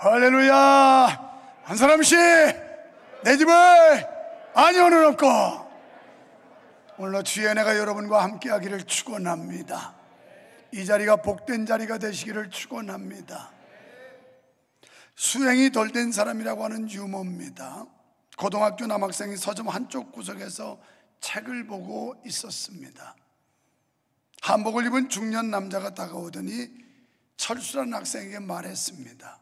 할렐루야. 한 사람씩 내 집을 안위는 없고. 오늘 주에 내가 여러분과 함께 하기를 축원합니다. 이 자리가 복된 자리가 되시기를 축원합니다. 수행이 덜 된 사람이라고 하는 유머입니다. 고등학교 남학생이 서점 한쪽 구석에서 책을 보고 있었습니다. 한복을 입은 중년 남자가 다가오더니 철수라는 학생에게 말했습니다.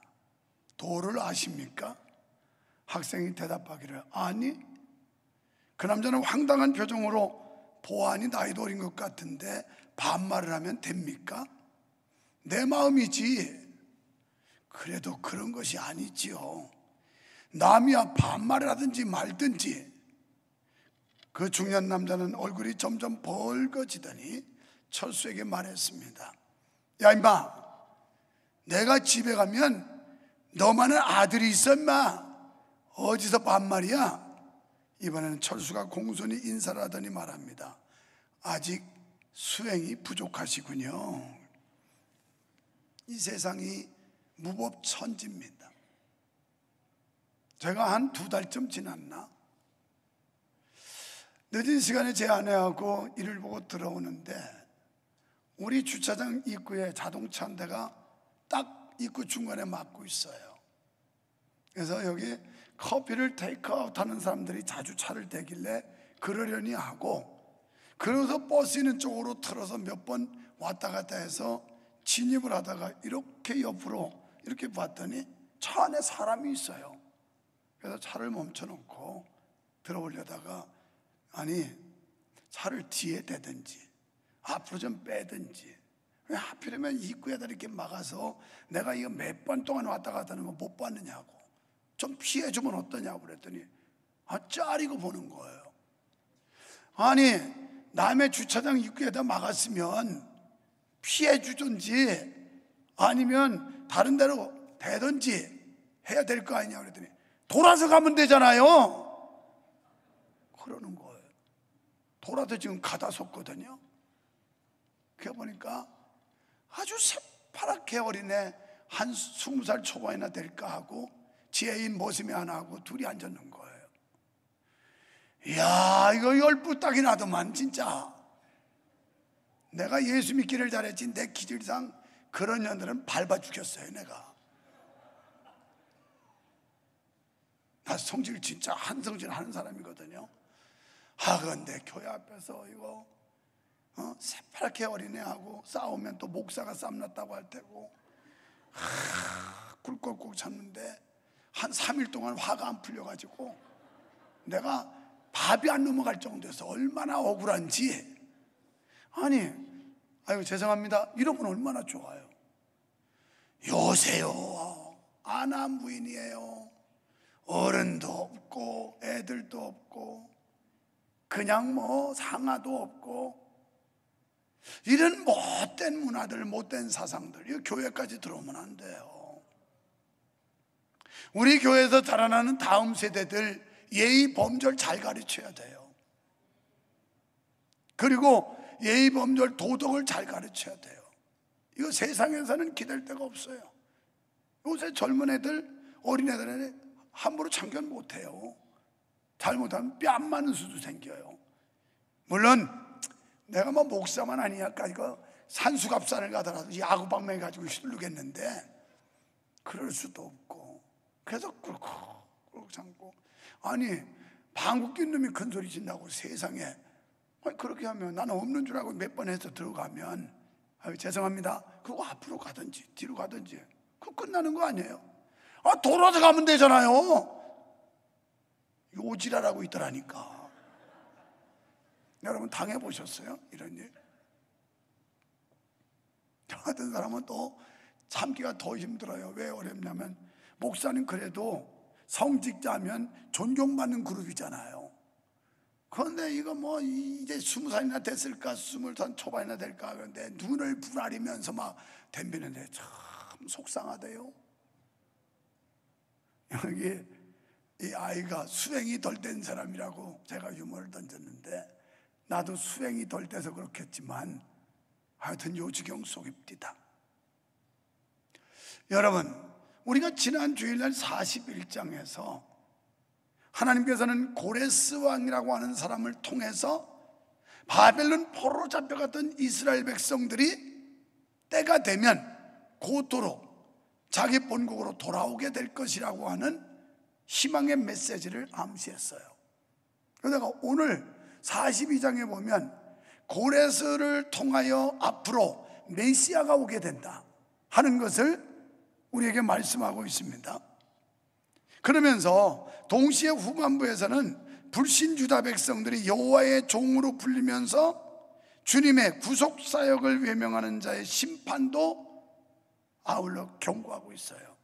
도를 아십니까? 학생이 대답하기를 아니. 그 남자는 황당한 표정으로 보아하니 나이도 어린 것 같은데 반말을 하면 됩니까? 내 마음이지. 그래도 그런 것이 아니지요. 남이야 반말을 하든지 말든지. 그 중년 남자는 얼굴이 점점 벌거지더니 철수에게 말했습니다. 야 임마, 내가 집에 가면 너만은 아들이 있어 임마. 어디서 반말이야? 이번에는 철수가 공손히 인사를 하더니 말합니다. 아직 수행이 부족하시군요. 이 세상이 무법천지입니다. 제가 한 2달쯤 지났나? 늦은 시간에 제 아내하고 일을 보고 들어오는데 우리 주차장 입구에 자동차 한 대가 딱 입구 중간에 막고 있어요. 그래서 여기 커피를 테이크아웃 하는 사람들이 자주 차를 대길래 그러려니 하고, 그래서 버스 있는 쪽으로 틀어서 몇 번 왔다 갔다 해서 진입을 하다가 이렇게 옆으로 이렇게 봤더니 차 안에 사람이 있어요. 그래서 차를 멈춰놓고 들어오려다가 아니, 차를 뒤에 대든지 앞으로 좀 빼든지, 왜 하필이면 입구에다 이렇게 막아서 내가 이거 몇 번 동안 왔다 갔다 하는 거 못 봤느냐고, 좀 피해주면 어떠냐고 그랬더니 짜리고 보는 거예요. 아니, 남의 주차장 입구에다 막았으면 피해주든지 아니면 다른 데로 대든지 해야 될 거 아니냐 그랬더니 돌아서 가면 되잖아요. 그러는 거예요. 돌아서 지금 가다 섰거든요. 그래 보니까 아주 새파랗게 어린애 한 20살 초반이나 될까 하고 지혜인 모습이 하나 하고 둘이 앉았는 거예요. 이야, 이거 열불딱이 나더만 진짜. 내가 예수 믿기를 잘했지 내 기질상 그런 년들은 밟아 죽였어요. 내가 나 성질 진짜 한성질 하는 사람이거든요. 근데 교회 앞에서 이거 새파랗게 어린애하고 싸우면 또 목사가 쌈났다고 할 테고 꿀꺽꿀 참는데 한 3일 동안 화가 안 풀려가지고 내가 밥이 안 넘어갈 정도에서 얼마나 억울한지. 아니, 아이고 죄송합니다 이러면 얼마나 좋아요. 요새요 아나무인이에요. 어른도 없고 애들도 없고 그냥 뭐 상아도 없고 이런 못된 문화들, 못된 사상들, 이 교회까지 들어오면 안 돼요. 우리 교회에서 자라나는 다음 세대들 예의 범절 잘 가르쳐야 돼요. 그리고 예의 범절 도덕을 잘 가르쳐야 돼요. 이거 세상에서는 기댈 데가 없어요. 요새 젊은 애들, 어린애들은 함부로 참견 못해요. 잘못하면 뺨 맞는 수도 생겨요. 물론 내가 뭐 목사만 아니니까 이거 산수갑산을 가더라도 야구방망이 가지고 휘두르겠는데 그럴 수도 없고, 그래서 꿀꺽꿀꺽 참고. 아니, 방귀 낀 놈이 큰 소리 친다고 세상에. 그렇게 하면 나는 없는 줄 알고 몇 번 해서 들어가면 죄송합니다 그거 앞으로 가든지 뒤로 가든지 그거 끝나는 거 아니에요? 돌아서 가면 되잖아요. 요지라라고 있더라니까. 여러분 당해보셨어요? 이런 일? 저 같은 사람은 또 참기가 더 힘들어요. 왜 어렵냐면 목사는 그래도 성직자면 존경받는 그룹이잖아요. 그런데 이거 뭐 이제 20살이나 됐을까 20살 초반이나 될까 그런데 눈을 부라리면서 막 덤비는데 참 속상하대요. 여기 이 아이가 수행이 덜 된 사람이라고 제가 유머를 던졌는데 나도 수행이 덜 돼서 그렇겠지만 하여튼 요 지경 속입니다. 여러분, 우리가 지난 주일날 41장에서 하나님께서는 고레스 왕이라고 하는 사람을 통해서 바벨론 포로로 잡혀갔던 이스라엘 백성들이 때가 되면 곧도로 자기 본국으로 돌아오게 될 것이라고 하는 희망의 메시지를 암시했어요. 그러다가 오늘 42장에 보면 고레스를 통하여 앞으로 메시아가 오게 된다 하는 것을 우리에게 말씀하고 있습니다. 그러면서 동시에 후반부에서는 불신 유다 백성들이 여호와의 종으로 불리면서 주님의 구속 사역을 외명하는 자의 심판도 아울러 경고하고 있어요.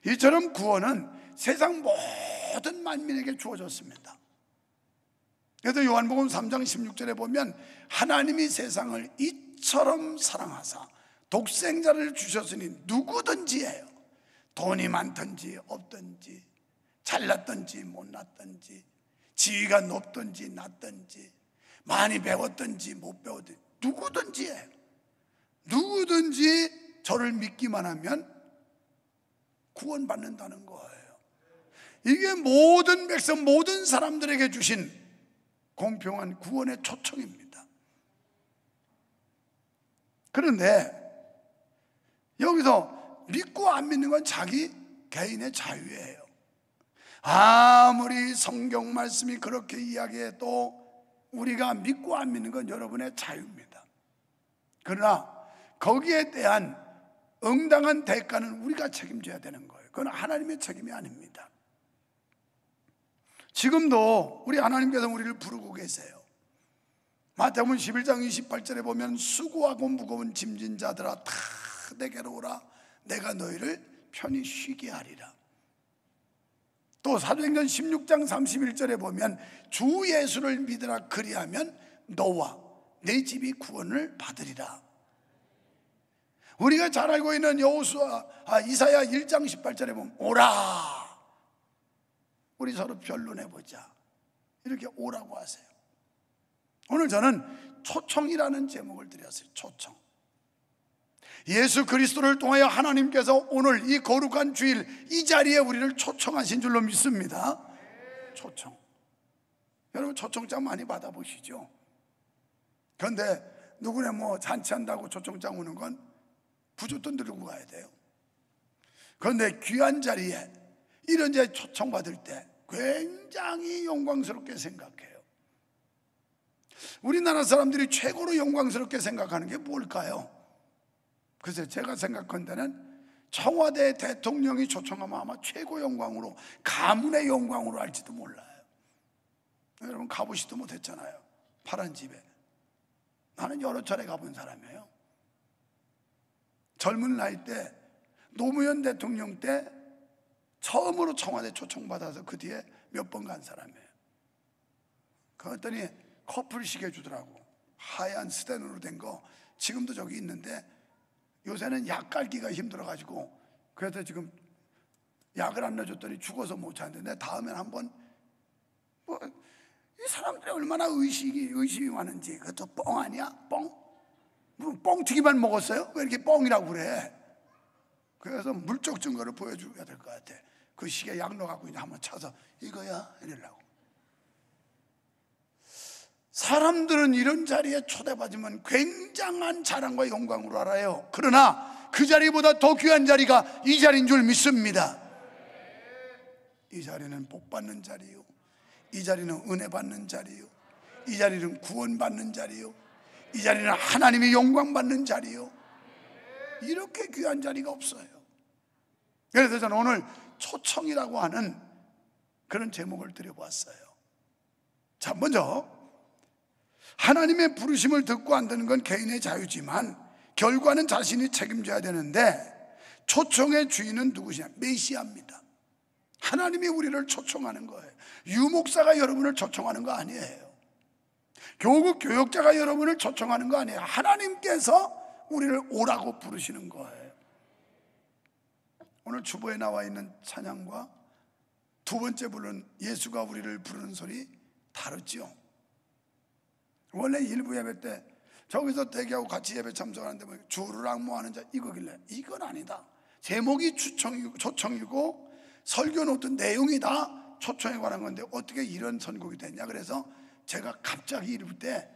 이처럼 구원은 세상 모든 만민에게 주어졌습니다. 그래서 요한복음 3장 16절에 보면 하나님이 세상을 이처럼 사랑하사 독생자를 주셨으니 누구든지예요. 돈이 많든지 없든지, 잘났든지 못났든지, 지위가 높든지 낮든지, 많이 배웠든지 못 배웠든지, 누구든지예요. 누구든지 저를 믿기만 하면 구원받는다는 거예요. 이게 모든 백성, 모든 사람들에게 주신 공평한 구원의 초청입니다. 그런데 여기서 믿고 안 믿는 건 자기 개인의 자유예요. 아무리 성경 말씀이 그렇게 이야기해도 우리가 믿고 안 믿는 건 여러분의 자유입니다. 그러나 거기에 대한 응당한 대가는 우리가 책임져야 되는 거예요. 그건 하나님의 책임이 아닙니다. 지금도 우리 하나님께서 우리를 부르고 계세요. 마태복음 11장 28절에 보면 수고하고 무거운 짐진 자들아 다 내게로 오라 내가 너희를 편히 쉬게 하리라. 또 사도행전 16장 31절에 보면 주 예수를 믿으라 그리하면 너와 내 집이 구원을 받으리라. 우리가 잘 알고 있는 이사야 1장 18절에 보면 오라 우리 서로 변론해보자 이렇게 오라고 하세요. 오늘 저는 초청이라는 제목을 드렸어요. 초청. 예수 그리스도를 통하여 하나님께서 오늘 이 거룩한 주일 이 자리에 우리를 초청하신 줄로 믿습니다. 초청. 여러분 초청장 많이 받아보시죠. 그런데 누구네 뭐 잔치한다고 초청장 오는 건 부잣돈 들고 가야 돼요. 그런데 귀한 자리에 이런 자리에 초청받을 때 굉장히 영광스럽게 생각해요. 우리나라 사람들이 최고로 영광스럽게 생각하는 게 뭘까요? 그래서 제가 생각한다는 청와대 대통령이 초청하면 아마 최고 영광으로, 가문의 영광으로 알지도 몰라요. 여러분 가보시도 못했잖아요. 파란 집에. 나는 여러 차례 가본 사람이에요. 젊은 나이 때 노무현 대통령 때 처음으로 청와대 초청받아서 그 뒤에 몇 번 간 사람이에요. 그랬더니 커플식 해주더라고. 하얀 스텐으로 된 거 지금도 저기 있는데 요새는 약 깔기가 힘들어가지고 그래서 지금 약을 안 넣어줬더니 죽어서 못 찾는데 다음엔 한번 이 사람들이 얼마나 의심이 많은지. 그것도 뻥 아니야? 뻥? 무슨 뻥튀기만 먹었어요? 왜 이렇게 뻥이라고 그래? 그래서 물적 증거를 보여줘야 될 것 같아. 그 시기에 약 넣어갖고 이제 한번 차서 이거야 이러려고. 사람들은 이런 자리에 초대받으면 굉장한 자랑과 영광으로 알아요. 그러나 그 자리보다 더 귀한 자리가 이 자리인 줄 믿습니다. 이 자리는 복 받는 자리요, 이 자리는 은혜 받는 자리요, 이 자리는 구원 받는 자리요, 이 자리는 하나님의 영광 받는 자리요. 이렇게 귀한 자리가 없어요. 그래서 저는 오늘 초청이라고 하는 그런 제목을 드려보았어요. 자, 먼저 하나님의 부르심을 듣고 안 듣는 건 개인의 자유지만 결과는 자신이 책임져야 되는데, 초청의 주인은 누구시냐? 메시아입니다. 하나님이 우리를 초청하는 거예요. 유목사가 여러분을 초청하는 거 아니에요. 교국 교역자가 여러분을 초청하는 거 아니에요. 하나님께서 우리를 오라고 부르시는 거예요. 오늘 주보에 나와 있는 찬양과 두 번째 부른 예수가 우리를 부르는 소리 다르죠. 원래 일부 예배 때 저기서 대기하고 같이 예배 참석하는데 뭐 주를 악모하는 자 이거길래, 이건 아니다. 제목이 초청이고 설교 노트 내용이 다 초청에 관한 건데 어떻게 이런 선곡이 됐냐. 그래서 제가 갑자기 이럴 때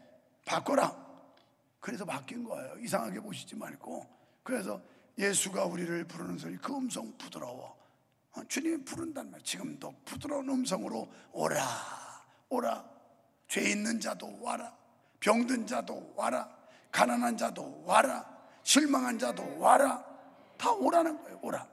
바꿔라. 그래서 바뀐 거예요. 이상하게 보시지 말고. 그래서 예수가 우리를 부르는 소리, 그 음성 부드러워. 주님이 부른단 말이에요. 지금도 부드러운 음성으로 오라 오라. 죄 있는 자도 와라, 병든 자도 와라, 가난한 자도 와라, 실망한 자도 와라. 다 오라는 거예요. 오라.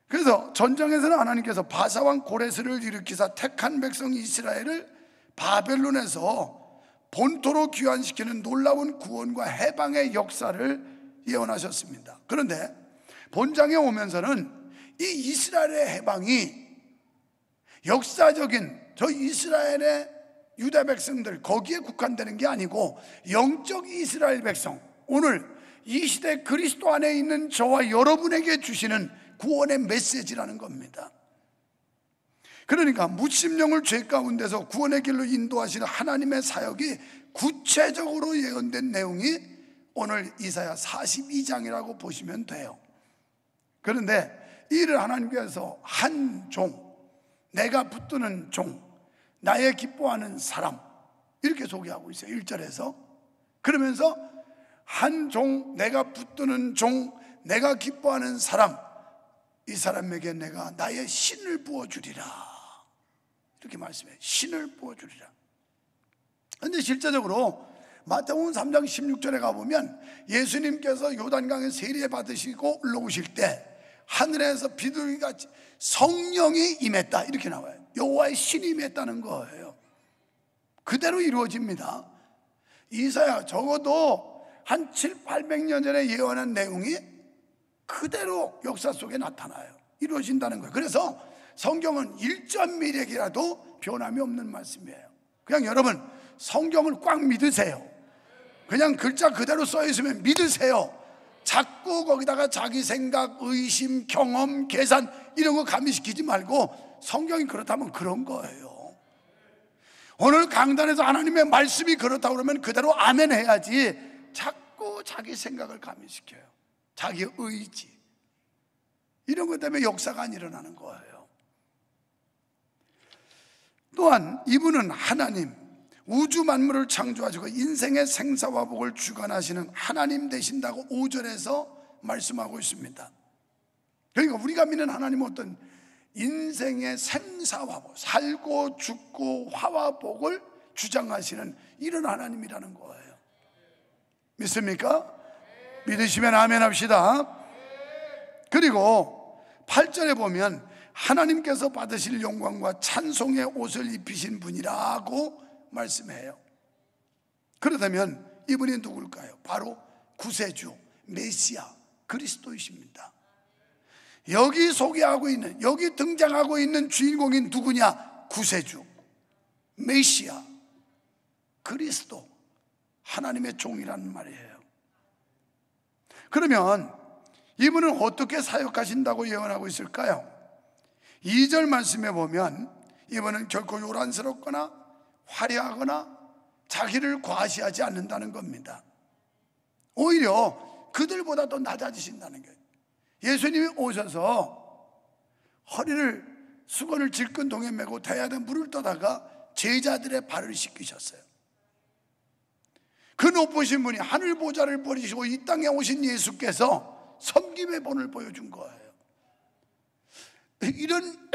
그래서 전쟁에서는 하나님께서 바사왕 고레스를 일으키사 택한 백성 이스라엘을 바벨론에서 본토로 귀환시키는 놀라운 구원과 해방의 역사를 예언하셨습니다. 그런데 본장에 오면서는 이 이스라엘의 해방이 역사적인 저 이스라엘의 유다 백성들 거기에 국한되는 게 아니고 영적 이스라엘 백성, 오늘 이 시대 그리스도 안에 있는 저와 여러분에게 주시는 구원의 메시지라는 겁니다. 그러니까 무심령을 죄 가운데서 구원의 길로 인도하시는 하나님의 사역이 구체적으로 예언된 내용이 오늘 이사야 42장이라고 보시면 돼요. 그런데 이를 하나님께서 한 종, 내가 붙드는 종, 나의 기뻐하는 사람, 이렇게 소개하고 있어요. 1절에서. 그러면서 한 종, 내가 붙드는 종, 내가 기뻐하는 사람, 이 사람에게 내가 나의 신을 부어주리라, 이렇게 말씀해요. 신을 부어주리라. 그런데 실제적으로 마태복음 3장 16절에 가보면 예수님께서 요단강에 세례 받으시고 올라오실 때 하늘에서 비둘기같이 성령이 임했다, 이렇게 나와요. 여호와의 신이 임했다는 거예요. 그대로 이루어집니다. 이사야 적어도 한 7, 800년 전에 예언한 내용이 그대로 역사 속에 나타나요. 이루어진다는 거예요. 그래서 성경은 1.1핵이라도 변함이 없는 말씀이에요. 그냥 여러분 성경을 꽉 믿으세요. 그냥 글자 그대로 써 있으면 믿으세요. 자꾸 거기다가 자기 생각, 의심, 경험, 계산 이런 거 가미시키지 말고 성경이 그렇다면 그런 거예요. 오늘 강단에서 하나님의 말씀이 그렇다고 그러면 그대로 아멘 해야지 자꾸 자기 생각을 가미시켜요. 자기 의지 이런 것 때문에 역사가 안 일어나는 거예요. 또한 이분은 하나님, 우주 만물을 창조하시고 인생의 생사화복을 주관하시는 하나님 되신다고 5절에서 말씀하고 있습니다. 그러니까 우리가 믿는 하나님은 어떤 인생의 생사화복, 살고 죽고 화화복을 주장하시는 이런 하나님이라는 거예요. 믿습니까? 믿으시면 아멘 합시다. 그리고 8절에 보면 하나님께서 받으실 영광과 찬송의 옷을 입히신 분이라고 말씀해요. 그렇다면 이분이 누굴까요? 바로 구세주, 메시아, 그리스도이십니다. 여기 소개하고 있는, 여기 등장하고 있는 주인공이 누구냐? 구세주, 메시아, 그리스도, 하나님의 종이라는 말이에요. 그러면 이분은 어떻게 사역하신다고 예언하고 있을까요? 2절 말씀에 보면 이분은 결코 요란스럽거나 화려하거나 자기를 과시하지 않는다는 겁니다. 오히려 그들보다 더 낮아지신다는 거예요. 예수님이 오셔서 허리를 수건을 질끈 동에 메고 대야에 물을 떠다가 제자들의 발을 씻기셨어요. 그 높으신 분이 하늘 보좌를 버리시고 이 땅에 오신 예수께서 섬김의 본을 보여준 거예요. 이런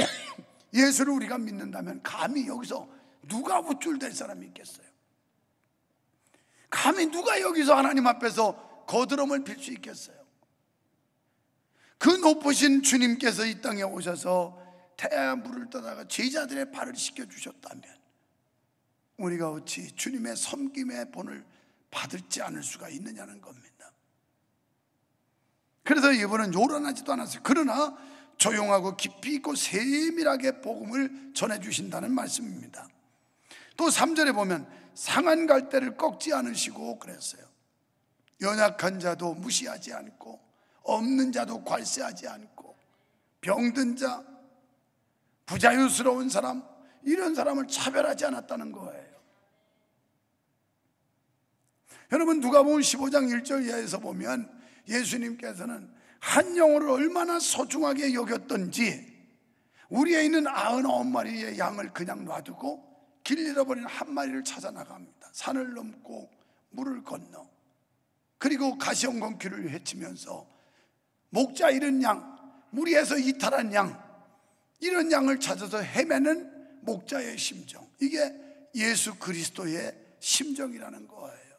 예수를 우리가 믿는다면 감히 여기서 누가 우쭐댈 사람이 있겠어요? 감히 누가 여기서 하나님 앞에서 거드름을 필 수 있겠어요? 그 높으신 주님께서 이 땅에 오셔서 태아에 물을 떠다가 제자들의 발을 씻겨주셨다면 우리가 어찌 주님의 섬김의 본을 받을지 않을 수가 있느냐는 겁니다. 그래서 이분은 요란하지도 않았어요. 그러나 조용하고 깊이 있고 세밀하게 복음을 전해주신다는 말씀입니다. 또 3절에 보면 상한 갈대를 꺾지 않으시고 그랬어요. 연약한 자도 무시하지 않고 없는 자도 괄세하지 않고 병든 자, 부자유스러운 사람, 이런 사람을 차별하지 않았다는 거예요. 여러분 누가복음 15장 1절 이하에서 보면 예수님께서는 한 영혼을 얼마나 소중하게 여겼던지 우리에 있는 99마리의 양을 그냥 놔두고 길 잃어버린 한 마리를 찾아 나갑니다. 산을 넘고 물을 건너, 그리고 가시원건길을 헤치면서 목자 잃은 양, 무리에서 이탈한 양, 이런 양을 찾아서 헤매는 목자의 심정, 이게 예수 그리스도의 심정이라는 거예요.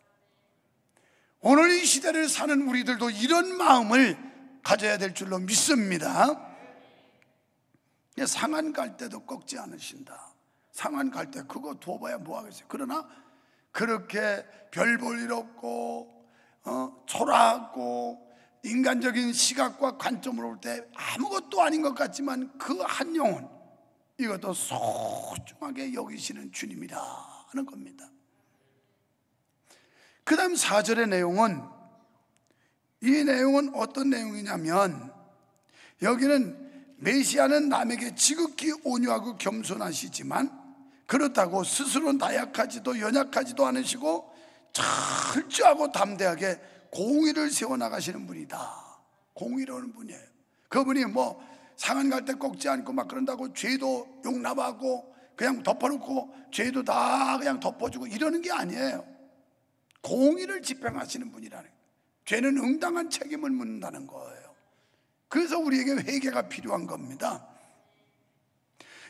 오늘 이 시대를 사는 우리들도 이런 마음을 가져야 될 줄로 믿습니다. 상한 갈 때도 꺾지 않으신다. 상한 갈 때 그거 두어봐야 뭐하겠어요. 그러나 그렇게 별 볼 일 없고 초라하고 인간적인 시각과 관점으로 볼 때 아무것도 아닌 것 같지만 그 한 영혼, 이것도 소중하게 여기시는 주님이라 하는 겁니다. 그 다음 4절의 내용은, 이 내용은 어떤 내용이냐면, 여기는 메시아는 남에게 지극히 온유하고 겸손하시지만 그렇다고 스스로 나약하지도 연약하지도 않으시고 철저하고 담대하게 공의를 세워나가시는 분이다. 공의로운 분이에요. 그분이 뭐 상한 갈 때 꺾지 않고 막 그런다고 죄도 용납하고 그냥 덮어놓고 죄도 다 그냥 덮어주고 이러는 게 아니에요. 공의를 집행하시는 분이라는 거예요. 죄는 응당한 책임을 묻는다는 거예요. 그래서 우리에게 회개가 필요한 겁니다.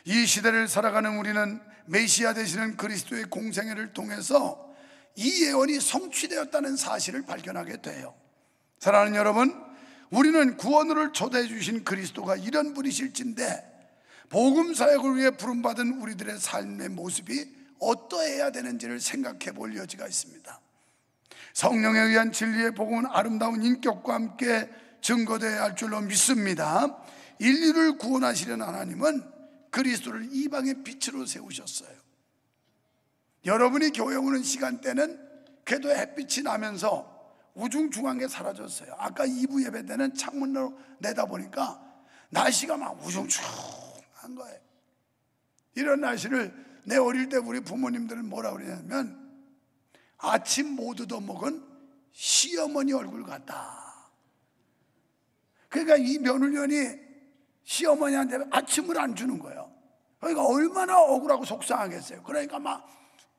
이 시대를 살아가는 우리는 메시아 되시는 그리스도의 공생애를 통해서 이 예언이 성취되었다는 사실을 발견하게 돼요. 사랑하는 여러분, 우리는 구원을 초대해 주신 그리스도가 이런 분이실진데 복음 사역을 위해 부름받은 우리들의 삶의 모습이 어떠해야 되는지를 생각해 볼 여지가 있습니다. 성령에 의한 진리의 복음은 아름다운 인격과 함께 증거되어야 할 줄로 믿습니다. 인류를 구원하시려는 하나님은 그리스도를 이방의 빛으로 세우셨어요. 여러분이 교회 오는 시간대는 궤도에 햇빛이 나면서 우중충한 게 사라졌어요. 아까 2부 예배 때는 창문으로 내다보니까 날씨가 막 우중충한 거예요. 이런 날씨를 내 어릴 때 우리 부모님들은 뭐라 그러냐면 아침 못 얻어먹은 시어머니 얼굴 같다. 그러니까 이 며느년이 시어머니한테 아침을 안 주는 거예요. 그러니까 얼마나 억울하고 속상하겠어요. 그러니까 막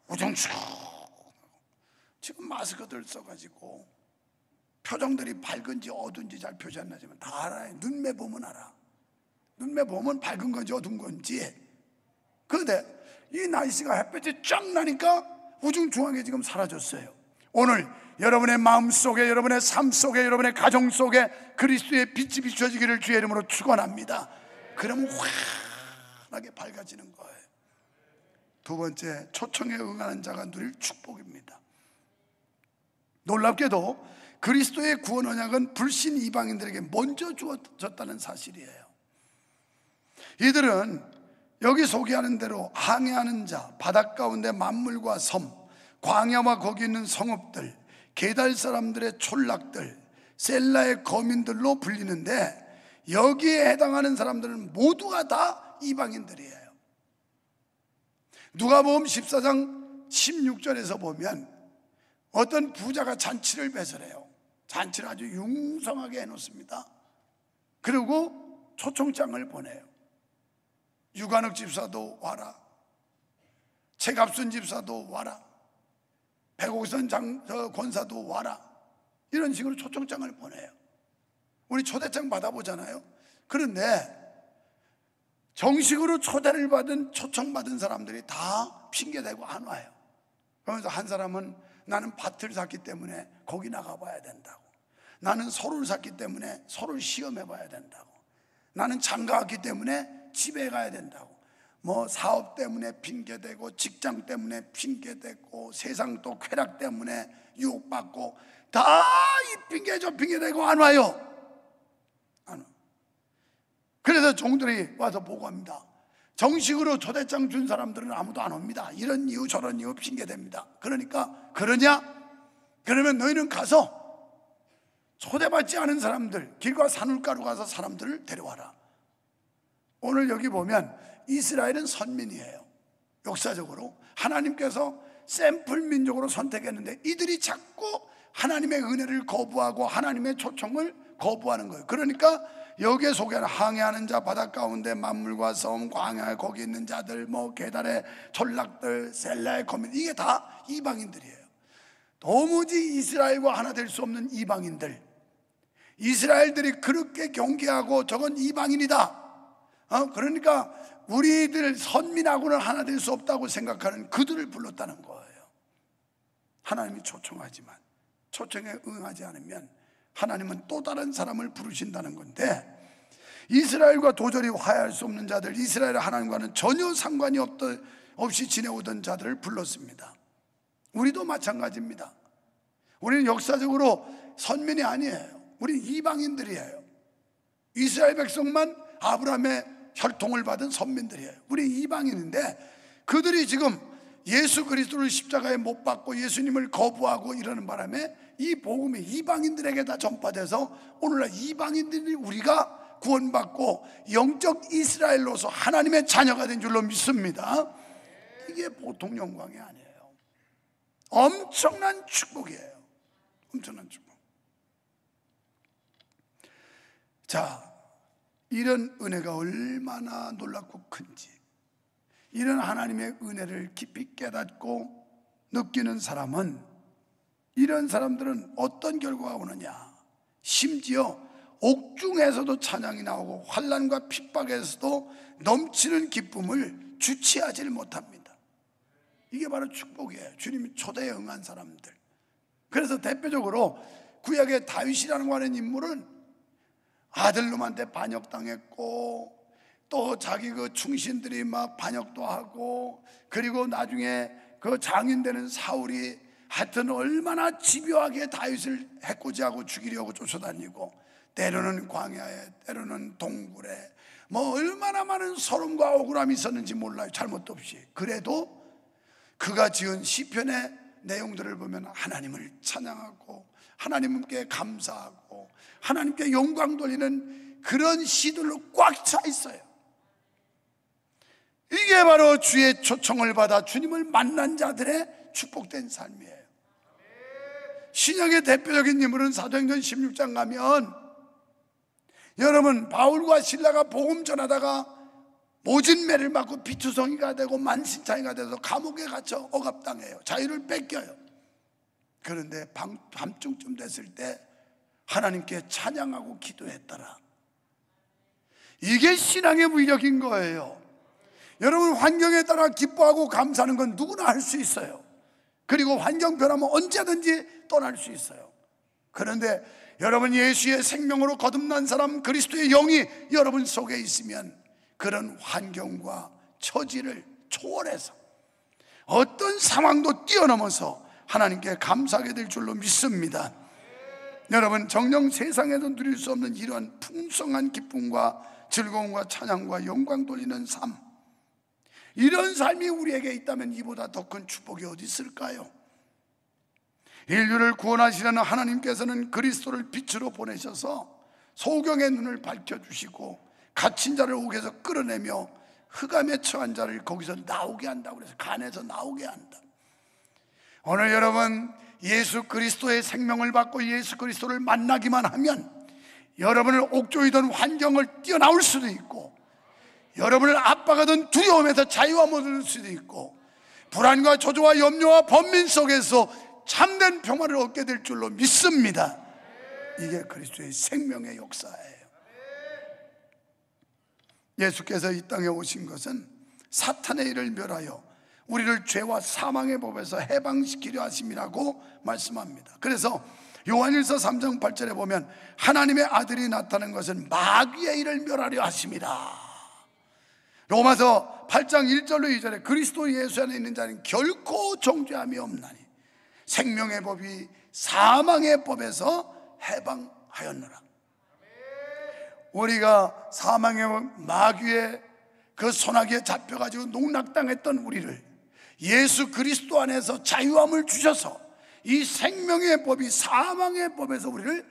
우중충. 지금 마스크들 써가지고 표정들이 밝은지 어두운지 잘 표시 안 나지만 다 알아요. 눈매 보면 알아. 눈매 보면 밝은 건지 어두운 건지. 그런데 이 날씨가 햇볕이 쫙 나니까 우중충하게 지금 사라졌어요. 오늘 여러분의 마음 속에, 여러분의 삶 속에, 여러분의 가정 속에 그리스도의 빛이 비춰지기를 주의 이름으로 축원합니다. 그러면 환하게 밝아지는 거예요. 두 번째, 초청에 응하는 자가 누릴 축복입니다. 놀랍게도 그리스도의 구원 언약은 불신 이방인들에게 먼저 주어졌다는 사실이에요. 이들은 여기 소개하는 대로 항해하는 자, 바닷 가운데 만물과 섬, 광야와 거기 있는 성읍들, 게달 사람들의 촌락들, 셀라의 거민들로 불리는데 여기에 해당하는 사람들은 모두가 다 이방인들이에요. 누가복음 14장 16절에서 보면 어떤 부자가 잔치를 배설해요. 잔치를 아주 융성하게 해놓습니다. 그리고 초청장을 보내요. 유관욱 집사도 와라, 최갑순 집사도 와라, 백옥선 권사도 와라, 이런 식으로 초청장을 보내요. 우리 초대장 받아보잖아요. 그런데 정식으로 초대를 받은, 초청받은 사람들이 다 핑계대고 안 와요. 그러면서 한 사람은 나는 밭을 샀기 때문에 거기 나가봐야 된다고, 나는 소를 샀기 때문에 소를 시험해봐야 된다고, 나는 장가왔기 때문에 집에 가야 된다고, 뭐 사업 때문에 핑계대고 직장 때문에 핑계대고 세상 또 쾌락 때문에 유혹받고 다 이 핑계 저 핑계대고 안 와요. 안 와. 그래서 종들이 와서 보고합니다. 정식으로 초대장 준 사람들은 아무도 안 옵니다. 이런 이유 저런 이유 핑계댑니다. 그러니까 그러냐? 그러면 너희는 가서 초대받지 않은 사람들, 길과 산울가로 가서 사람들을 데려와라. 오늘 여기 보면 이스라엘은 선민이에요. 역사적으로 하나님께서 샘플 민족으로 선택했는데 이들이 자꾸 하나님의 은혜를 거부하고 하나님의 초청을 거부하는 거예요. 그러니까 여기에 소개하는 항해하는 자, 바닷 가운데 만물과 섬, 광야에 거기 있는 자들, 뭐 게달의 전락들, 셀라의 거민, 이게 다 이방인들이에요. 도무지 이스라엘과 하나 될 수 없는 이방인들. 이스라엘들이 그렇게 경계하고 저건 이방인이다, 그러니까 우리들 선민하고는 하나 될 수 없다고 생각하는 그들을 불렀다는 거예요. 하나님이 초청하지만 초청에 응하지 않으면 하나님은 또 다른 사람을 부르신다는 건데, 이스라엘과 도저히 화해할 수 없는 자들, 이스라엘 하나님과는 전혀 상관이 없이 지내오던 자들을 불렀습니다. 우리도 마찬가지입니다. 우리는 역사적으로 선민이 아니에요. 우리는 이방인들이에요. 이스라엘 백성만 아브라함의 혈통을 받은 선민들이에요. 우리 이방인인데 그들이 지금 예수 그리스도를 십자가에 못 박고 예수님을 거부하고 이러는 바람에 이 복음이 이방인들에게 다 전파돼서 오늘날 이방인들이 우리가 구원받고 영적 이스라엘로서 하나님의 자녀가 된 줄로 믿습니다. 이게 보통 영광이 아니에요. 엄청난 축복이에요. 엄청난 축복. 자, 이런 은혜가 얼마나 놀랍고 큰지, 이런 하나님의 은혜를 깊이 깨닫고 느끼는 사람은, 이런 사람들은 어떤 결과가 오느냐, 심지어 옥중에서도 찬양이 나오고 환난과 핍박에서도 넘치는 기쁨을 주체하지 못합니다. 이게 바로 축복이에요. 주님이 초대에 응한 사람들. 그래서 대표적으로 구약의 다윗이라는 하는 인물은 아들놈한테 반역당했고, 또 자기 그 충신들이 막 반역도 하고, 그리고 나중에 그 장인되는 사울이 하여튼 얼마나 집요하게 다윗을 해코지하고 죽이려고 쫓아다니고, 때로는 광야에, 때로는 동굴에, 뭐 얼마나 많은 서름과 억울함이 있었는지 몰라요. 잘못도 없이. 그래도 그가 지은 시편의 내용들을 보면 하나님을 찬양하고 하나님께 감사하고 하나님께 영광 돌리는 그런 시들로 꽉 차 있어요. 이게 바로 주의 초청을 받아 주님을 만난 자들의 축복된 삶이에요. 신약의 대표적인 인물은 사도행전 16장 가면, 여러분, 바울과 실라가 복음 전하다가 모진매를 맞고 비투성이가 되고 만신창이가 돼서 감옥에 갇혀 억압당해요. 자유를 뺏겨요. 그런데 밤중쯤 됐을 때 하나님께 찬양하고 기도했더라. 이게 신앙의 위력인 거예요. 여러분, 환경에 따라 기뻐하고 감사하는 건 누구나 할 수 있어요. 그리고 환경 변하면 언제든지 떠날 수 있어요. 그런데 여러분, 예수의 생명으로 거듭난 사람, 그리스도의 영이 여러분 속에 있으면 그런 환경과 처지를 초월해서 어떤 상황도 뛰어넘어서 하나님께 감사하게 될 줄로 믿습니다. 여러분, 정녕 세상에서 누릴 수 없는 이러한 풍성한 기쁨과 즐거움과 찬양과 영광 돌리는 삶, 이런 삶이 우리에게 있다면 이보다 더 큰 축복이 어디 있을까요? 인류를 구원하시려는 하나님께서는 그리스도를 빛으로 보내셔서 소경의 눈을 밝혀주시고 갇힌 자를 옥에서 끌어내며 흑암에 처한 자를 거기서 나오게 한다고 그래서 간에서 나오게 한다. 오늘 여러분, 예수 그리스도의 생명을 받고 예수 그리스도를 만나기만 하면 여러분을 옥조이던 환경을 뛰어나올 수도 있고, 여러분을 압박하던 두려움에서 자유함을 얻을 수도 있고, 불안과 조조와 염려와 번민 속에서 참된 평화를 얻게 될 줄로 믿습니다. 이게 그리스도의 생명의 역사예요. 예수께서 이 땅에 오신 것은 사탄의 일을 멸하여 우리를 죄와 사망의 법에서 해방시키려 하심이라고 말씀합니다. 그래서 요한일서 3장 8절에 보면 하나님의 아들이 나타난 것은 마귀의 일을 멸하려 하심이라. 로마서 8장 1절로 2절에 그리스도 예수 안에 있는 자는 결코 정죄함이 없나니 생명의 법이 사망의 법에서 해방하였노라. 우리가 사망의 마귀의 그 소나기에 잡혀가지고 농락당했던 우리를 예수 그리스도 안에서 자유함을 주셔서 이 생명의 법이 사망의 법에서 우리를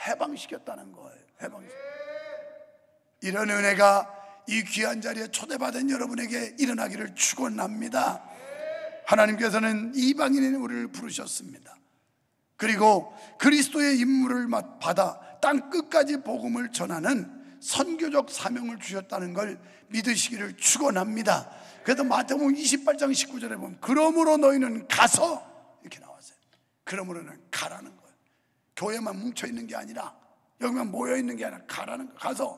해방시켰다는 거예요. 이런 은혜가 이 귀한 자리에 초대받은 여러분에게 일어나기를 축원합니다. 하나님께서는 이방인인 우리를 부르셨습니다. 그리고 그리스도의 임무를 받아 땅 끝까지 복음을 전하는 선교적 사명을 주셨다는 걸 믿으시기를 축원합니다. 그래서 마태복음 28장 19절에 보면 그러므로 너희는 가서 이렇게 나왔어요. 그러므로는 가라는 거예요. 교회만 뭉쳐있는 게 아니라, 여기만 모여있는 게 아니라 가라는 거예요. 가서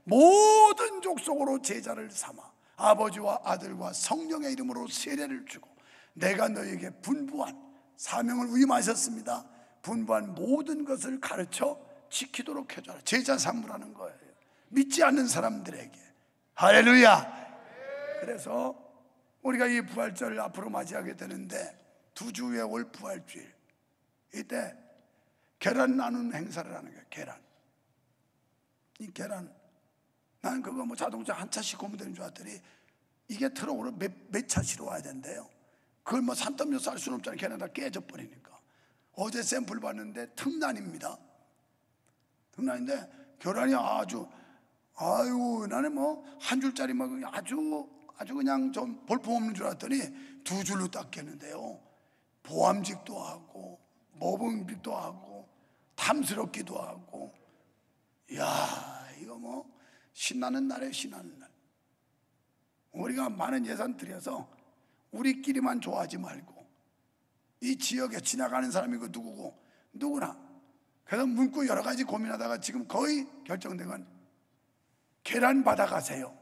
모든 족속으로 제자를 삼아 아버지와 아들과 성령의 이름으로 세례를 주고 내가 너희에게 분부한 사명을 위임하셨습니다. 분부한 모든 것을 가르쳐 지키도록 해줘라. 제자 삼으라는 거예요. 믿지 않는 사람들에게. 할렐루야. 그래서 우리가 이 부활절을 앞으로 맞이하게 되는데 2주 후에 올 부활주일, 이때 계란 나누는 행사를 하는 거예요. 계란. 이 계란, 나는 그거 뭐 자동차 한 차씩 오면 되는 줄 알았더니 이게 트럭으로 몇 차 실어 와야 된대요. 그걸 뭐 산더미로 쌀 수는 없잖아요. 걔네 다 깨져 버리니까. 어제 샘플 봤는데 특란입니다. 특란인데 계란이 아유 나는 뭐 한 줄짜리 뭐 아주 그냥 좀 볼품없는 줄 알았더니 2줄로 닦겠는데요. 보암직도 하고 모범직도 하고 탐스럽기도 하고, 이야, 이거 뭐 신나는 날이에요. 신나는 날. 우리가 많은 예산 들여서 우리끼리만 좋아하지 말고 이 지역에 지나가는 사람이 그 누구고 누구나, 그래서 문구 여러 가지 고민하다가 지금 거의 결정된 건 계란 받아가세요.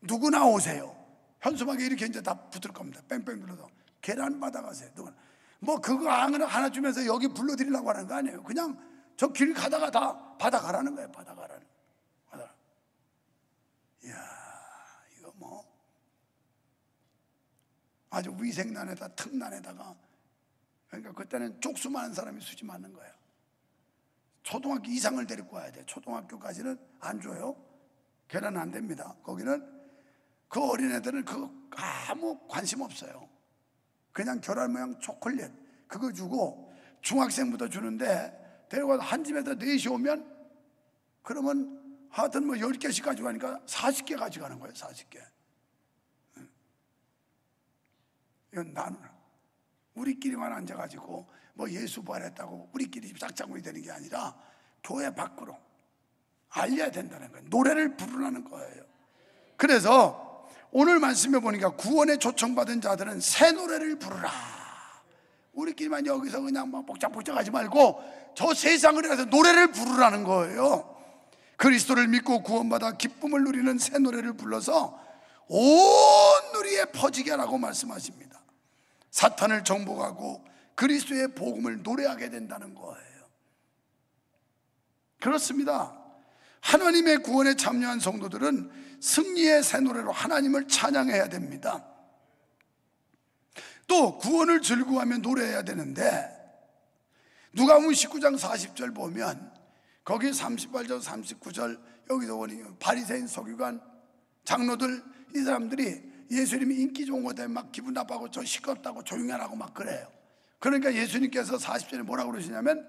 누구나 오세요. 현수막에 이렇게 이제 다 붙을 겁니다. 뺑뺑 눌러서 계란 받아가세요. 누구나. 뭐 그거 하나 주면서 여기 불러드리려고 하는 거 아니에요. 그냥 저 길 가다가 다 받아가라는 거예요. 받아가라는. 이야, 이거 뭐 아주 위생난에다 특난에다가, 그러니까 그때는 쪽수 많은 사람이 수지 맞는 거예요. 초등학교 이상을 데리고 와야 돼. 초등학교까지는 안 줘요. 계란 안 됩니다. 거기는 그 어린애들은 그거 아무 관심 없어요. 그냥 계란 모양 초콜릿 그거 주고 중학생부터 주는데, 데려가서 한 집에서 4시 오면 그러면 하여튼 뭐 10개씩 가져가니까 40개 가져가는 거예요. 40개. 이건 나누라. 우리끼리만 앉아가지고 뭐 예수 부활했다고 우리끼리 짝짝꿍이 되는 게 아니라 교회 밖으로 알려야 된다는 거예요. 노래를 부르라는 거예요. 그래서 오늘 말씀해 보니까 구원에 초청받은 자들은 새 노래를 부르라. 우리끼리만 여기서 그냥 막 복잡복잡하지 말고 저 세상을 위해서 노래를 부르라는 거예요. 그리스도를 믿고 구원받아 기쁨을 누리는 새 노래를 불러서 온 누리에 퍼지게 하라고 말씀하십니다. 사탄을 정복하고 그리스도의 복음을 노래하게 된다는 거예요. 그렇습니다. 하나님의 구원에 참여한 성도들은 승리의 새 노래로 하나님을 찬양해야 됩니다. 또 구원을 즐거워하며 노래해야 되는데, 누가복음 19장 40절 보면 거기 38절 39절 여기서 보니 바리새인 서기관 장로들, 이 사람들이 예수님이 인기 좋은 것 때문에 막 기분 나빠하고 저 시끄럽다고 조용히 하라고 막 그래요. 그러니까 예수님께서 40절에 뭐라고 그러시냐면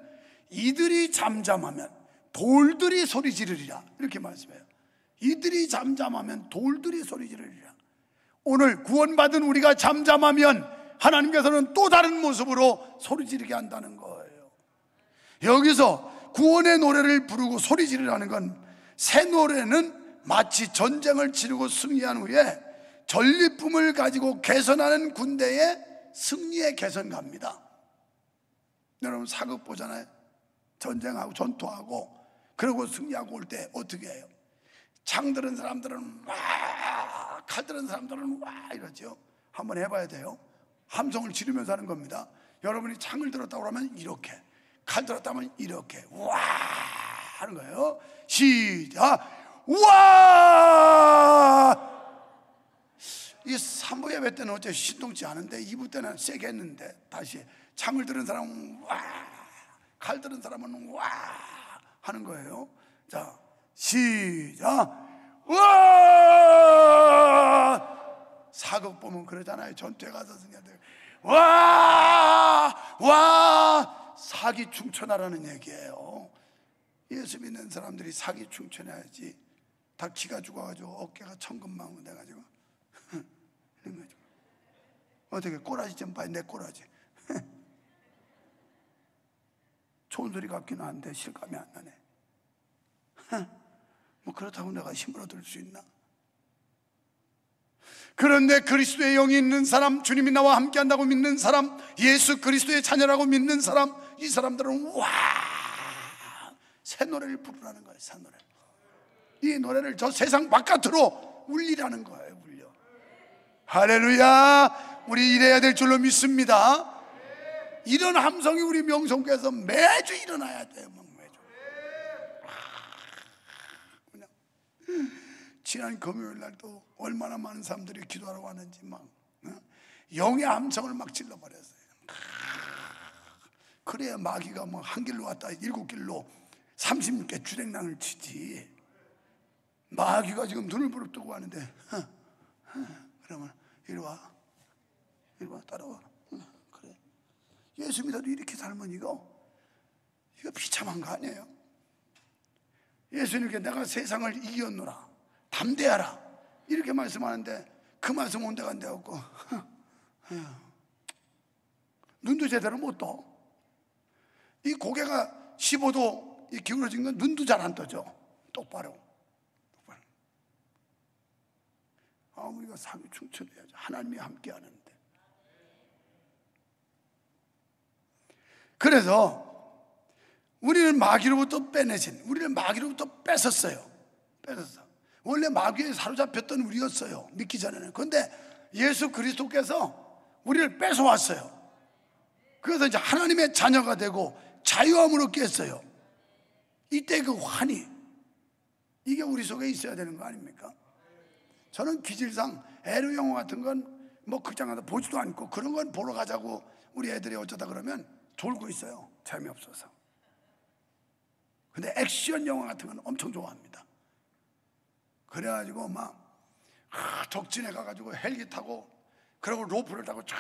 이들이 잠잠하면 돌들이 소리 지르리라, 이렇게 말씀해요. 이들이 잠잠하면 돌들이 소리 지르리라. 오늘 구원받은 우리가 잠잠하면 하나님께서는 또 다른 모습으로 소리 지르게 한다는 거예요. 여기서 구원의 노래를 부르고 소리 지르라는 건, 새 노래는 마치 전쟁을 치르고 승리한 후에 전리품을 가지고 개선하는 군대의 승리의 개선가입니다. 여러분 사극 보잖아요. 전쟁하고 전투하고 그러고 승리하고 올 때 어떻게 해요? 창 들은 사람들은 와, 칼 들은 사람들은 와 이러죠. 한번 해봐야 돼요. 함성을 지르면서 하는 겁니다. 여러분이 창을 들었다고 하면 이렇게, 칼 들었다면 이렇게 와 하는 거예요. 시작. 와! 이 3부 예배 때는 어째 신동치 않은데 2부 때는 세게 했는데, 다시 창을 들은 사람은 와, 칼 들은 사람은 와 하는 거예요. 자, 시작. 와! 사극 보면 그러잖아요. 전투에 가서 승리한테 와! 와! 사기 충천하라는 얘기예요. 예수 믿는 사람들이 사기 충천해야지. 다 기가 죽어가지고 어깨가 천근만근 돼가지고 이런 거죠. 어떻게 꼬라지 좀 봐요. 내 꼬라지. 좋은 소리 같기는 한데 실감이 안 나네. 뭐 그렇다고 내가 힘을 얻을 수 있나? 그런데 그리스도의 영이 있는 사람, 주님이 나와 함께한다고 믿는 사람, 예수 그리스도의 자녀라고 믿는 사람, 이 사람들은 와, 새 노래를 부르라는 거예요. 새 노래. 이 노래를 저 세상 바깥으로 울리라는 거예요. 울려. 할렐루야. 우리 이래야 될 줄로 믿습니다. 이런 함성이 우리 명성교회에서 매주 일어나야 돼요. 매주. 그냥 지난 금요일 날도 얼마나 많은 사람들이 기도하러 왔는지 막 영의 함성을 막 질러버렸어요. 그래야 마귀가 뭐 한 길로 왔다 7길로 36개 주랭랑을 치지. 마귀가 지금 눈을 부릅뜨고 하는데 그러면 이리 와 따라와. 그래, 예수 믿어도 이렇게 살면 이거 비참한 거 아니에요? 예수님께 내가 세상을 이겼노라, 담대하라, 이렇게 말씀하는데 그 말씀 온데가 안 되었고 눈도 제대로 못 떠. 이 고개가 15도 기울어진 건 눈도 잘 안 떠져. 똑바로. 우리가 삶이 충천해야죠. 하나님이 함께 하는데. 그래서 우리를 마귀로부터 빼내신, 우리를 마귀로부터 뺏었어요. 뺏었어. 원래 마귀에 사로잡혔던 우리였어요, 믿기 전에는. 그런데 예수 그리스도께서 우리를 뺏어왔어요. 그래서 이제 하나님의 자녀가 되고 자유함을 얻게 했어요. 이때 그 환희, 이게 우리 속에 있어야 되는 거 아닙니까? 저는 기질상 에로 영화 같은 건 뭐 극장 가서 보지도 않고, 그런 건 보러 가자고 우리 애들이 어쩌다 그러면 졸고 있어요. 재미없어서. 근데 액션 영화 같은 건 엄청 좋아합니다. 그래가지고 막 적진에 가가지고 헬기 타고, 그리고 로프를 타고 쫙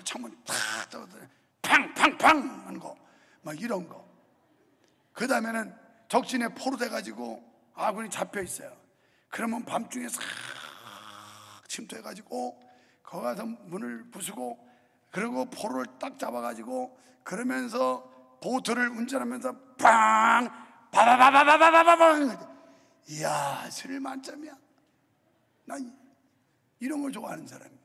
창문 탁 떠서 팡팡팡 하는 거, 막 이런 거. 그 다음에는 적진에 포로 돼가지고 아군이 잡혀 있어요. 그러면 밤중에 싹 침투해가지고 거기 가서 문을 부수고, 그리고 포로를 딱 잡아가지고, 그러면서 보트를 운전하면서 빵 바바바바바바바방. 이야, 스릴 만점이야. 난 이런 걸 좋아하는 사람이에요.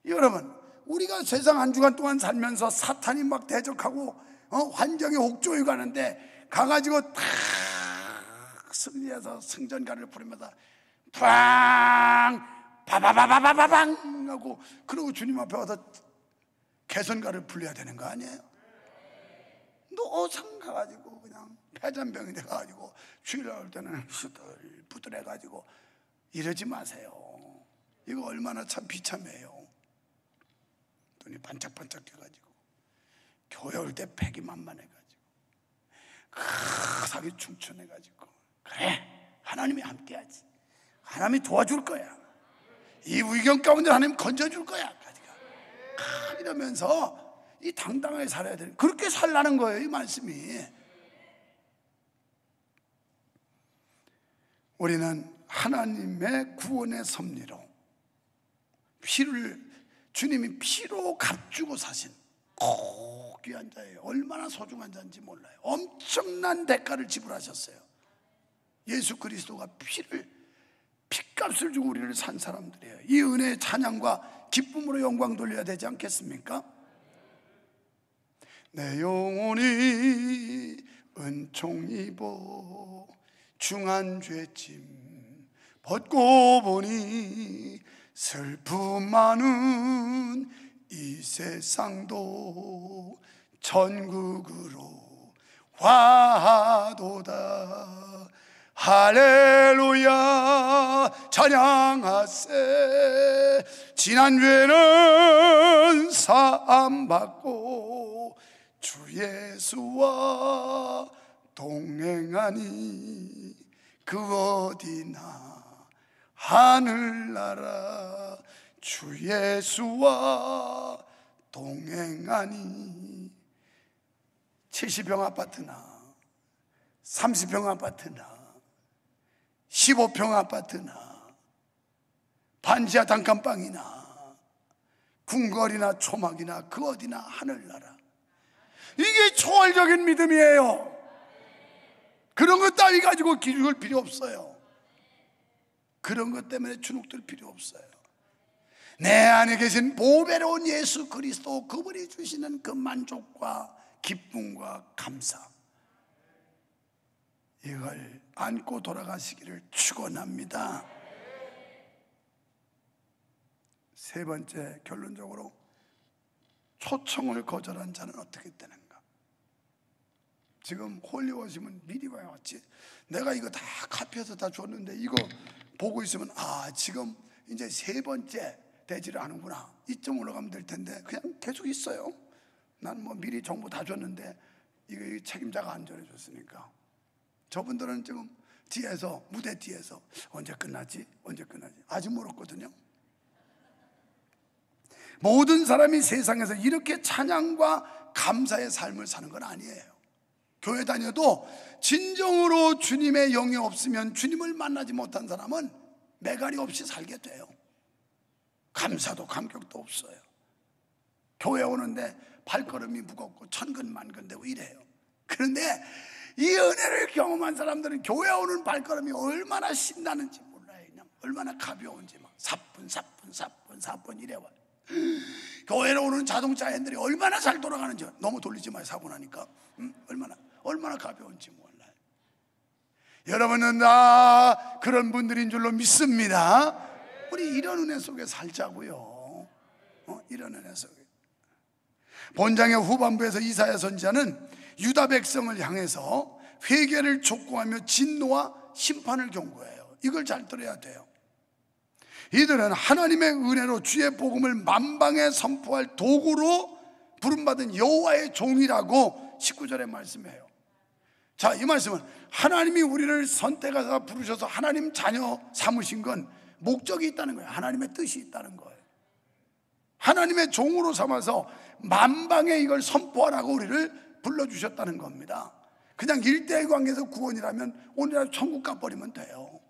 여러분, 우리가 세상 한 주간 동안 살면서 사탄이 막 대적하고 환경에 옥조에 가는데 가가지고 탁 승리해서 승전가를 부르면서 팡 바바바바바방 하고, 그리고 주님 앞에 와서 개선가를 불러야 되는 거 아니에요? 노상 가가지고 그냥 폐잔병이 돼가지고 주일 나올 때는 부들부들해가지고 이러지 마세요. 이거 얼마나 참 비참해요. 눈이 반짝반짝 해가지고 교회 올 때 패기 만만해가지고 사기 충천해가지고, 그래, 하나님이 함께하지, 하나님이 도와줄 거야, 이 위경 가운데 하나님 건져줄 거야, 이러면서 이 당당하게 살아야 되는, 그렇게 살라는 거예요, 이 말씀이. 우리는 하나님의 구원의 섭리로, 주님이 피로 값주고 사신 귀한 자예요. 얼마나 소중한 자인지 몰라요. 엄청난 대가를 지불하셨어요. 예수 그리스도가 피값을 주고 우리를 산 사람들이에요. 이 은혜의 찬양과 기쁨으로 영광 돌려야 되지 않겠습니까? 내 영혼이 은총 입어 중한 죄짐 벗고 보니 슬픔 많은 이 세상도 천국으로 와도다. 할렐루야 찬양하세. 지난 죄는 사함받고 주 예수와 동행하니 그 어디나 하늘나라. 주 예수와 동행하니 70평 아파트나 30평 아파트나 15평 아파트나 반지하 단칸방이나 궁궐이나 초막이나 그 어디나 하늘나라. 이게 초월적인 믿음이에요. 그런 것 따위 가지고 기죽을 필요 없어요. 그런 것 때문에 주눅들 필요 없어요. 내 안에 계신 보배로운 예수 그리스도, 그분이 주시는 그 만족과 기쁨과 감사, 이걸 안고 돌아가시기를 축원합니다. 세 번째, 결론적으로 초청을 거절한 자는 어떻게 되는가? 지금 홀리 오시면 미리 와야지. 내가 이거 다 카피해서 다 줬는데 이거 보고 있으면 지금 이제 세 번째 되지를 않은구나, 이쯤 올라가면 될 텐데 그냥 계속 있어요. 난 뭐 미리 정보 다 줬는데 이거 책임자가 안 전해줬으니까. 저분들은 지금 뒤에서, 무대 뒤에서 언제 끝나지? 아직 멀었거든요. 모든 사람이 세상에서 이렇게 찬양과 감사의 삶을 사는 건 아니에요. 교회 다녀도 진정으로 주님의 영이 없으면, 주님을 만나지 못한 사람은 매갈이 없이 살게 돼요. 감사도 감격도 없어요. 교회 오는데 발걸음이 무겁고 천근만근되고 이래요. 그런데 이 은혜를 경험한 사람들은 교회 오는 발걸음이 얼마나 신나는지 몰라요. 그냥 얼마나 가벼운지, 막 사뿐 이래와요. 교회로 오는 자동차 핸들이 얼마나 잘 돌아가는지, 너무 돌리지 마요, 사고 나니까. 얼마나 가벼운지 몰라요. 여러분은 다 그런 분들인 줄로 믿습니다. 우리 이런 은혜 속에 살자고요. 이런 은혜 속에. 본장의 후반부에서 이사야 선지자는 유다 백성을 향해서 회개를 촉구하며 진노와 심판을 경고해요. 이걸 잘 들어야 돼요. 이들은 하나님의 은혜로 주의 복음을 만방에 선포할 도구로 부름받은 여호와의 종이라고 19절에 말씀해요. 자, 이 말씀은 하나님이 우리를 선택하사 부르셔서 하나님 자녀 삼으신 건 목적이 있다는 거예요. 하나님의 뜻이 있다는 거예요. 하나님의 종으로 삼아서 만방에 이걸 선포하라고 우리를 불러주셨다는 겁니다. 그냥 일대의 관계에서 구원이라면 오늘날 천국 가버리면 돼요.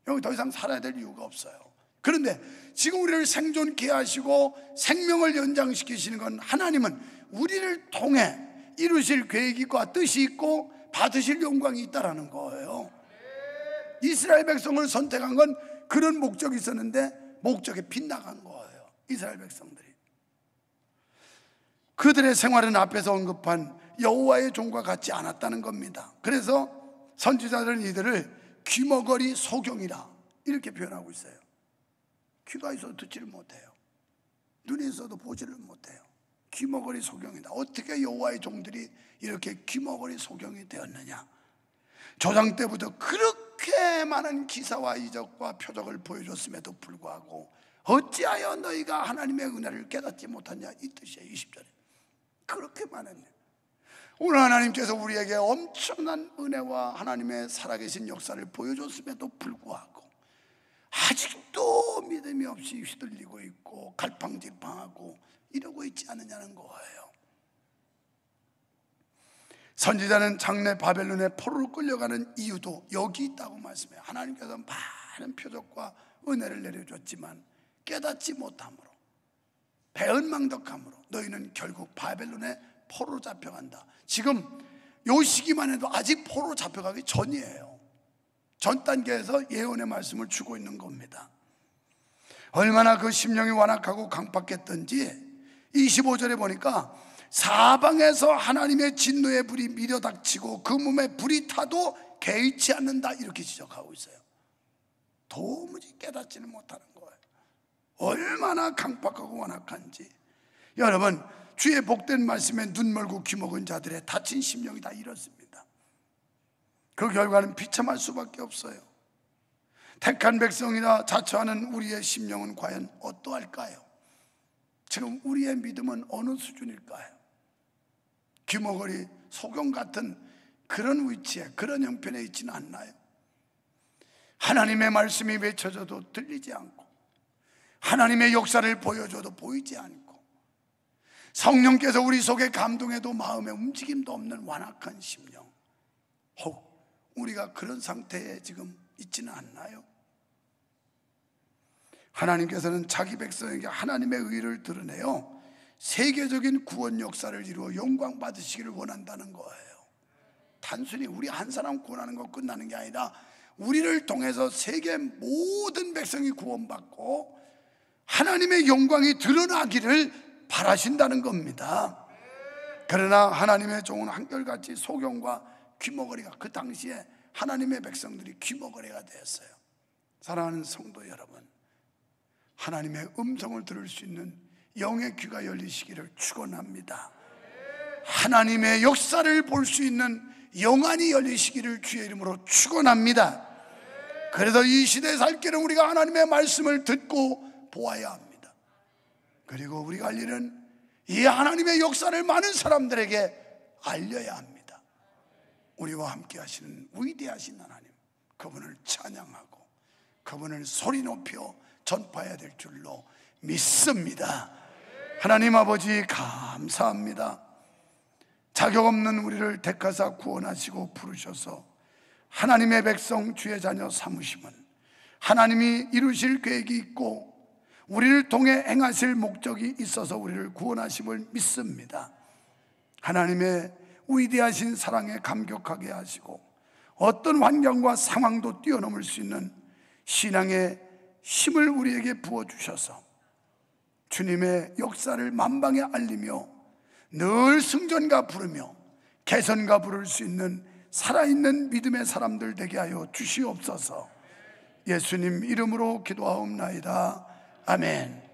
여기 더 이상 살아야 될 이유가 없어요. 그런데 지금 우리를 생존케 하시고 생명을 연장시키시는 건, 하나님은 우리를 통해 이루실 계획과 뜻이 있고 받으실 영광이 있다는 거예요. 이스라엘 백성을 선택한 건 그런 목적이 있었는데 목적에 빗나간 거예요. 이스라엘 백성들이. 그들의 생활은 앞에서 언급한 여호와의 종과 같지 않았다는 겁니다. 그래서 선지자들은 이들을 귀머거리 소경이라 이렇게 표현하고 있어요. 귀가 있어도 듣지를 못해요. 눈이 있어도 보지를 못해요. 귀머거리 소경이다. 어떻게 여호와의 종들이 이렇게 귀머거리 소경이 되었느냐? 조상 때부터 그렇게 많은 기사와 이적과 표적을 보여줬음에도 불구하고 어찌하여 너희가 하나님의 은혜를 깨닫지 못하냐, 이 뜻이에요. 20절에 그렇게 많았네. 오늘 하나님께서 우리에게 엄청난 은혜와 하나님의 살아계신 역사를 보여줬음에도 불구하고 아직도 믿음이 없이 휘둘리고 있고 갈팡질팡하고 이러고 있지 않느냐는 거예요. 선지자는 장래 바벨론의 포로로 끌려가는 이유도 여기 있다고 말씀해요. 하나님께서 많은 표적과 은혜를 내려줬지만 깨닫지 못함으로, 배은망덕함으로 너희는 결국 바벨론의 포로로 잡혀간다. 지금 요 시기만 해도 아직 포로로 잡혀가기 전이에요. 전 단계에서 예언의 말씀을 주고 있는 겁니다. 얼마나 그 심령이 완악하고 강팍했던지 25절에 보니까 사방에서 하나님의 진노의 불이 밀어닥치고 그 몸에 불이 타도 개의치 않는다, 이렇게 지적하고 있어요. 도무지 깨닫지는 못하는 거예요. 얼마나 강팍하고 완악한지. 여러분, 주의 복된 말씀에 눈 멀고 귀 먹은 자들의 다친 심령이 다 이렇습니다. 그 결과는 비참할 수밖에 없어요. 택한 백성이라 자처하는 우리의 심령은 과연 어떠할까요? 지금 우리의 믿음은 어느 수준일까요? 귀머거리 소경 같은 그런 위치에, 그런 형편에 있지는 않나요? 하나님의 말씀이 외쳐져도 들리지 않고, 하나님의 역사를 보여줘도 보이지 않고, 성령께서 우리 속에 감동해도 마음에 움직임도 없는 완악한 심령, 혹 우리가 그런 상태에 지금 있지는 않나요? 하나님께서는 자기 백성에게 하나님의 의를 드러내요 세계적인 구원 역사를 이루어 영광 받으시기를 원한다는 거예요. 단순히 우리 한 사람 구원하는 거 끝나는 게 아니라 우리를 통해서 세계 모든 백성이 구원받고 하나님의 영광이 드러나기를 바라신다는 겁니다. 그러나 하나님의 종은 한결같이 소경과 귀머거리가, 그 당시에 하나님의 백성들이 귀머거리가 되었어요. 사랑하는 성도 여러분, 하나님의 음성을 들을 수 있는 영의 귀가 열리시기를 축원합니다. 하나님의 역사를 볼 수 있는 영안이 열리시기를 주의 이름으로 축원합니다. 그래서 이 시대에 살 길은 우리가 하나님의 말씀을 듣고 보아야 합니다. 그리고 우리가 할 일은 이 하나님의 역사를 많은 사람들에게 알려야 합니다. 우리와 함께 하시는 위대하신 하나님, 그분을 찬양하고 그분을 소리 높여 전파해야 될 줄로 믿습니다. 하나님 아버지 감사합니다. 자격 없는 우리를 택하사 구원하시고 부르셔서 하나님의 백성 주의 자녀 삼으심은 하나님이 이루실 계획이 있고 우리를 통해 행하실 목적이 있어서 우리를 구원하심을 믿습니다. 하나님의 위대하신 사랑에 감격하게 하시고 어떤 환경과 상황도 뛰어넘을 수 있는 신앙의 힘을 우리에게 부어주셔서 주님의 역사를 만방에 알리며 늘 승전가 부르며 개선가 부를 수 있는 살아있는 믿음의 사람들 되게 하여 주시옵소서. 예수님 이름으로 기도하옵나이다. 아멘.